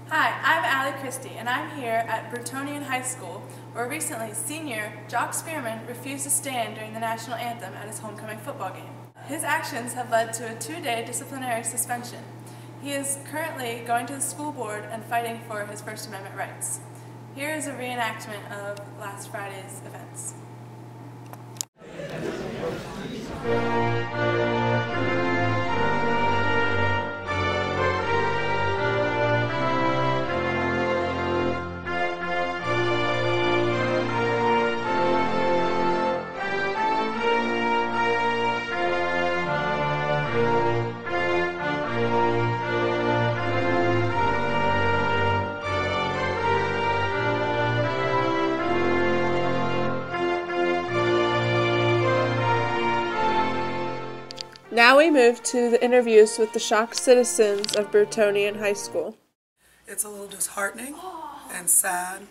Hi, I'm Allie Christie, and I'm here at Burtonian High School, where recently senior Jock Spearman refused to stand during the national anthem at his homecoming football game. His actions have led to a 2-day disciplinary suspension. He is currently going to the school board and fighting for his First Amendment rights. Here is a reenactment of last Friday's events. Now we move to the interviews with the shocked citizens of Burtonian High School. It's a little disheartening and sad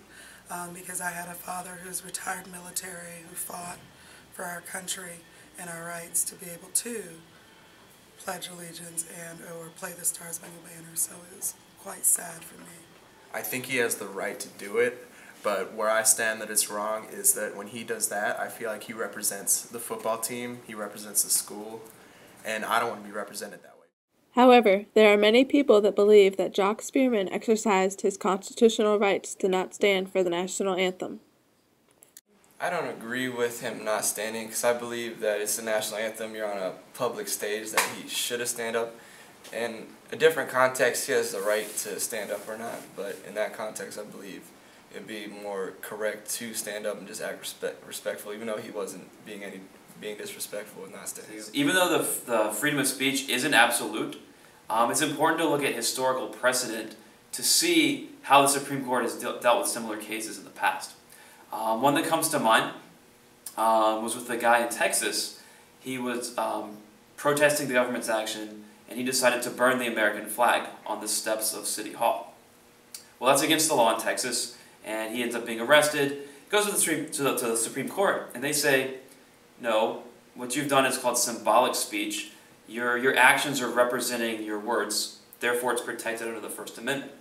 because I had a father who's retired military who fought for our country and our rights to be able to pledge allegiance and or play the Star-Spangled Banner, so it was quite sad for me. I think he has the right to do it, but where I stand that it's wrong is that when he does that, I feel like he represents the football team, he represents the school, and I don't want to be represented that way. However, there are many people that believe that Jock Spearman exercised his constitutional rights to not stand for the national anthem. I don't agree with him not standing because I believe that it's the national anthem. You're on a public stage that he should have stand up. In a different context, he has the right to stand up or not, but in that context, I believe it'd be more correct to stand up and just act respectful, even though he wasn't being disrespectful and not standing up. Even though the freedom of speech isn't absolute, it's important to look at historical precedent to see how the Supreme Court has dealt with similar cases in the past. One that comes to mind was with the guy in Texas. He was protesting the government's action, and he decided to burn the American flag on the steps of City Hall. Well, that's against the law in Texas, and he ends up being arrested, goes to the Supreme Court, and they say, no, what you've done is called symbolic speech. Your actions are representing your words, therefore it's protected under the First Amendment.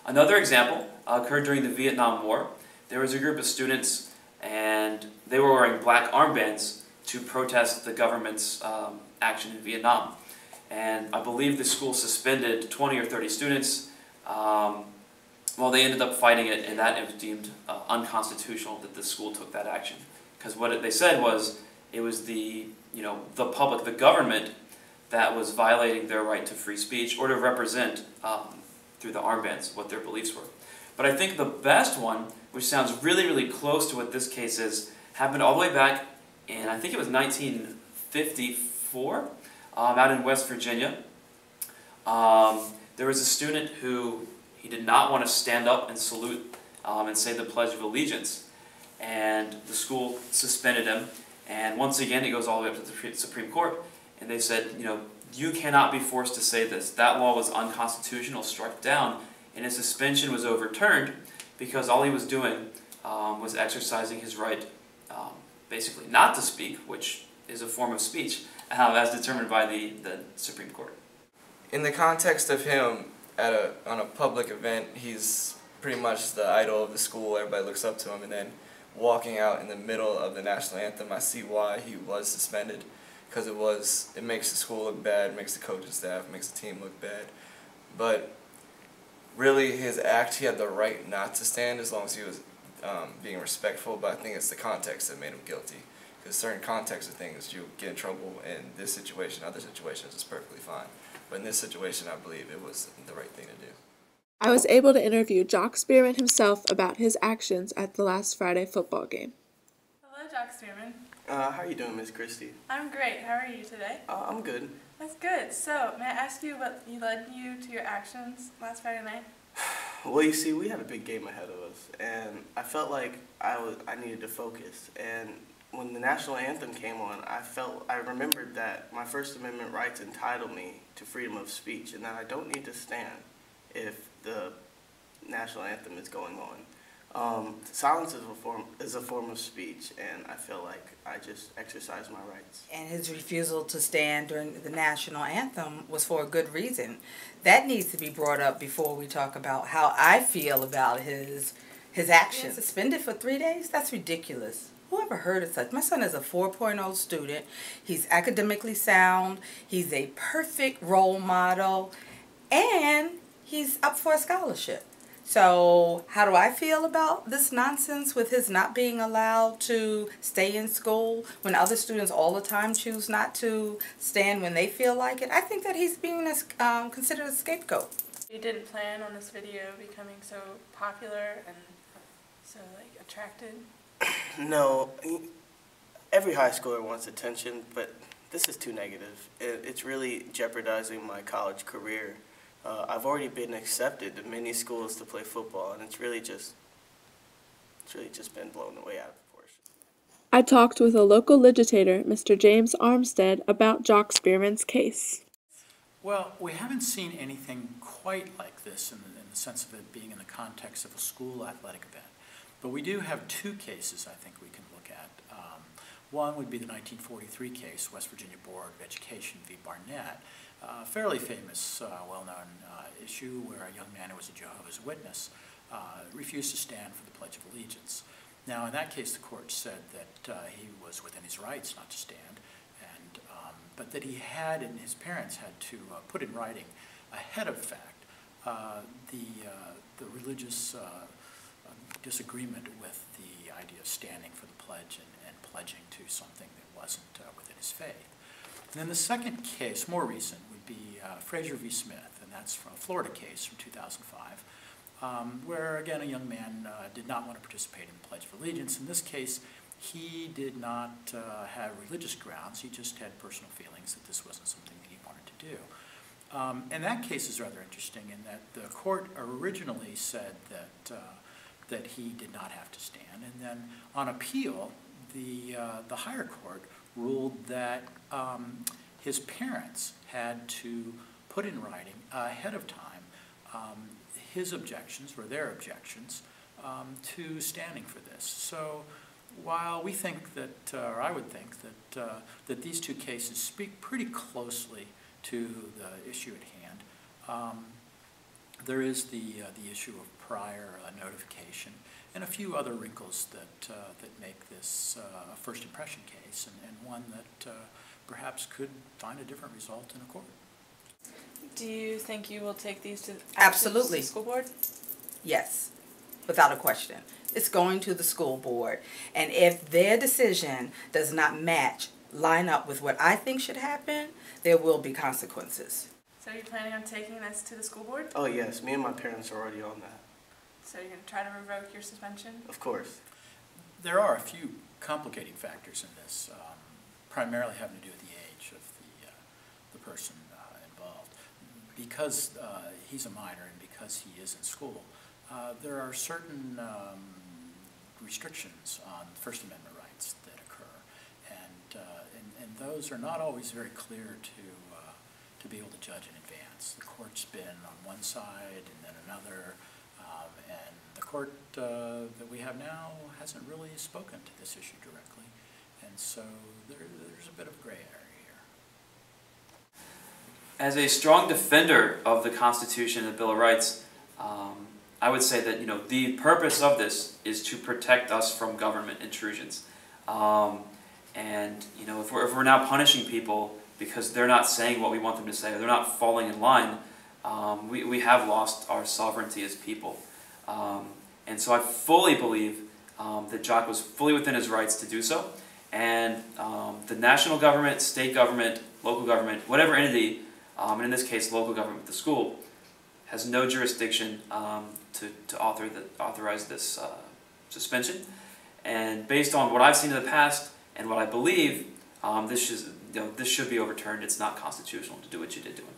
Another example occurred during the Vietnam War. There was a group of students, and they were wearing black armbands to protest the government's action in Vietnam. And I believe the school suspended 20 or 30 students. Well, they ended up fighting it, and that was deemed unconstitutional that the school took that action. Because what they said was, it was the public, the government, that was violating their right to free speech or to represent through the armbands what their beliefs were. But I think the best one, which sounds really, really close to what this case is, happened all the way back in, I think it was 1954, out in West Virginia. There was a student who, he did not want to stand up and salute and say the Pledge of Allegiance. And the school suspended him, and once again it goes all the way up to the Supreme Court, and they said, you cannot be forced to say this. That law was unconstitutional, struck down, and his suspension was overturned because all he was doing was exercising his right, basically not to speak, which is a form of speech, as determined by the Supreme Court. In the context of him on a public event, he's pretty much the idol of the school. Everybody looks up to him, and then walking out in the middle of the national anthem, I see why he was suspended, because it makes the school look bad, makes the coaching staff, makes the team look bad. But really, his act, he had the right not to stand as long as he was being respectful, but I think it's the context that made him guilty, because certain context of things, you get in trouble in this situation. Other situations, it's perfectly fine. But in this situation, I believe it was the right thing to do. I was able to interview Jock Spearman himself about his actions at the last Friday football game. Hello, Jock Spearman. How are you doing, Miss Christie? I'm great. How are you today? I'm good. That's good. So, may I ask you what led you to your actions last Friday night? Well, you see, we had a big game ahead of us, and I felt like I needed to focus. And when the national anthem came on, I remembered that my First Amendment rights entitle me to freedom of speech, and that I don't need to stand if the national anthem is going on. Silence is a form of speech, and I feel like I just exercise my rights. And his refusal to stand during the national anthem was for a good reason. That needs to be brought up before we talk about how I feel about his actions. Suspended for 3 days? That's ridiculous. Who ever heard of such? My son is a 4.0 student. He's academically sound. He's a perfect role model. And he's up for a scholarship. So how do I feel about this nonsense with his not being allowed to stay in school when other students all the time choose not to stand when they feel like it? I think that he's being considered a scapegoat. You didn't plan on this video becoming so popular and so attracted? No, every high schooler wants attention, but this is too negative. It's really jeopardizing my college career. I've already been accepted to many schools to play football, and it's really just been blown way out of proportion. I talked with a local legislator, Mr. James Armstead, about Jock Spearman's case. Well, we haven't seen anything quite like this in the sense of it being in the context of a school athletic event. But we do have two cases I think we can look at. One would be the 1943 case, West Virginia Board of Education v. Barnett, a fairly famous, well-known issue where a young man who was a Jehovah's Witness refused to stand for the Pledge of Allegiance. Now, in that case, the court said that he was within his rights not to stand, and but that he had, and his parents had to put in writing, ahead of fact, the religious disagreement with the idea of standing for the pledge and pledging to something that wasn't within his faith. And then the second case, more recent, would be Frazier v. Smith, and that's from a Florida case from 2005, where, again, a young man did not want to participate in the Pledge of Allegiance. In this case, he did not have religious grounds. He just had personal feelings that this wasn't something that he wanted to do. And that case is rather interesting in that the court originally said that he did not have to stand, and then on appeal, the higher court ruled that his parents had to put in writing ahead of time his objections, or their objections, to standing for this. So while we think that, or I would think that these two cases speak pretty closely to the issue at hand, there is the issue of prior notification and a few other wrinkles that make this a first impression case, and one that perhaps could find a different result in a court. Do you think you will take these to Absolutely. the school board? Yes, without a question. It's going to the school board, and if their decision does not line up with what I think should happen, there will be consequences. So you're planning on taking this to the school board? Oh yes, me and my parents are already on that. So you're going to try to revoke your suspension? Of course. There are a few complicating factors in this, primarily having to do with the age of the person involved. Because he's a minor and because he is in school, there are certain restrictions on First Amendment rights that occur, and those are not always very clear to be able to judge in advance. The court's been on one side and then another, and the court that we have now hasn't really spoken to this issue directly, and so there's a bit of a gray area here. As a strong defender of the Constitution and the Bill of Rights, I would say that the purpose of this is to protect us from government intrusions, and if we're now punishing people because they're not saying what we want them to say, or they're not falling in line, we have lost our sovereignty as people. And so I fully believe that Jock was fully within his rights to do so, and the national government, state government, local government, whatever entity, and in this case local government, the school, has no jurisdiction to authorize this suspension. And based on what I've seen in the past and what I believe, this should be overturned. It's not constitutional to do what you did to him.